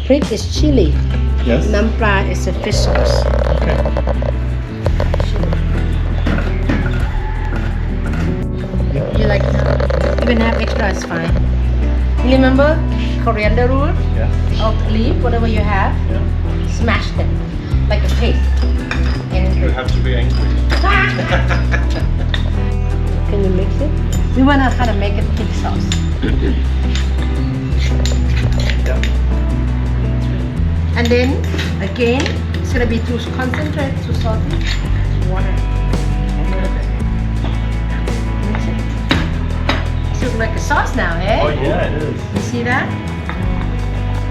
Prik is chili. Yes. Nampra is a fish sauce. Okay. You like that? Even have extra is fine. Remember coriander root Yeah. or leaf, whatever you have, Yeah. smash them like a paste. And You have to be angry. can you mix it? We wanna kind of make it thick sauce. Yeah. And then again, it's gonna be too concentrated, too salty. Water. Mix it. It looks like a sauce now, eh? Oh yeah, it is. You see that?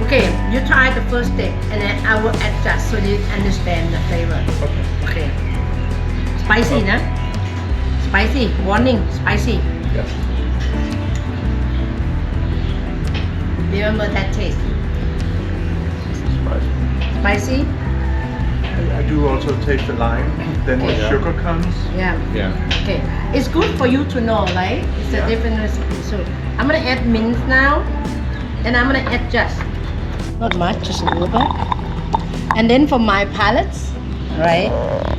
Okay, you try the first step and then I will adjust so you understand the flavor. Okay. Okay. Spicy, nah? Spicy. Warning, spicy. Yes. Remember that taste. Spicy. Spicy? I do also taste the lime. Then the Yeah. sugar comes. Yeah. Yeah. Okay. It's good for you to know, right? It's a Yeah. different recipe. So I'm gonna add mint now. And I'm gonna adjust. Not much, just a little bit. And then for my palates, right?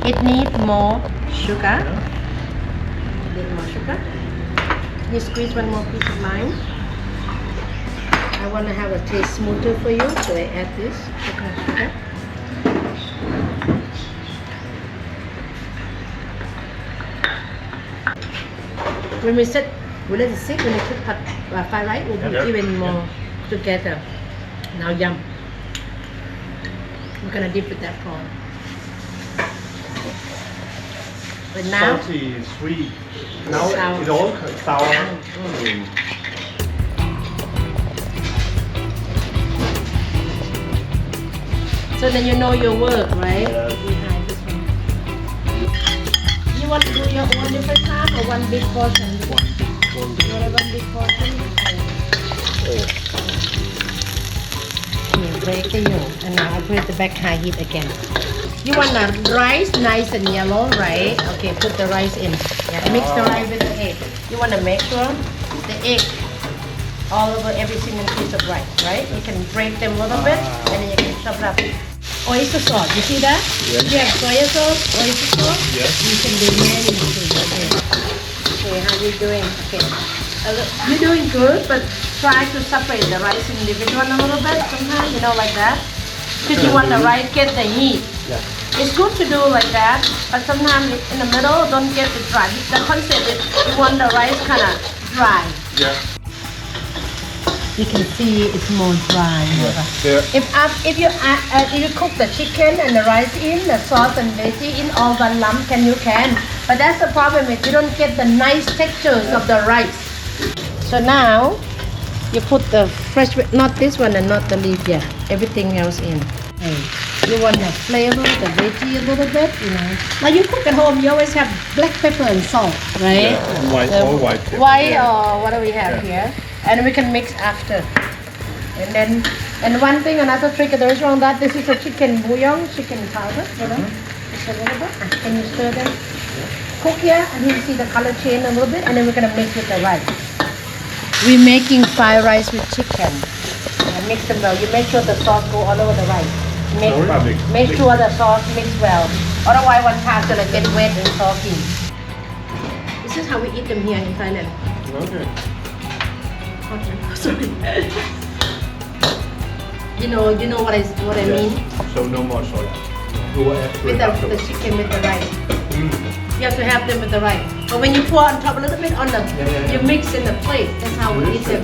It needs more sugar. A little more sugar. You squeeze one more piece of lime. I want to have a taste smoother for you, so I add this sugar. When we let it sit, when we put fried rice, we'll be even more together. Now yum. We're gonna dip with that prawn. But now, Salty, sweet. Now Sour. it all sour. so then you know your work, right? Yes. Behind this one. You want to do your own different time or one big portion? You want one big portion? You break the yolk and now I put the back high heat again. You want the rice nice and yellow, right? Okay, put the rice in. Yeah, mix the rice with the egg. You want to make sure the egg all over every single piece of rice, right? You can break them a little bit and then you can chop it up. Oyster sauce, you see that? Yes. You have soy sauce, oyster sauce. Yes. You can do many things. Okay. Okay, how you doing? Okay. You're doing good, but try to separate the rice individual a little bit sometimes, you know, like that. Because you want the rice get the heat. Yeah. It's good to do like that, but sometimes in the middle, don't get it dry. The concept is you want the rice kind of dry. Yeah. You can see it's more dry. Yeah. If you cook the chicken and the rice in, the sauce and veggie in all one lump, you can. But that's the problem is you don't get the nice textures of the rice. So now you put the fresh, not this one and not the leaf yet. Everything else in. Okay. You want the flavor, the veggie a little bit, you know. Now you cook at home, you always have black pepper and salt, right? Yeah. And white, all white. pepper. White or what do we have here? And we can mix after. And then, and one thing, another trick at the restaurant that this is a chicken bouillon, chicken powder, you know. Just a little bit. Can you stir them? Cook here, and you see the color change a little bit, and then we're gonna mix with the rice. We're making fried rice with chicken. Mix them well. You make sure the sauce go all over the rice. Make sure the sauce mix well. Otherwise, one part's gonna get wet and soggy. This is how we eat them here in Thailand. Okay. Sorry. You know what I mean? So no more soy. We will add to With it the afterwards. chicken with the rice. Mm. You have to have them with the rice. But when you pour on top a little bit on the, Yeah. you mix in the plate. That's how we eat them.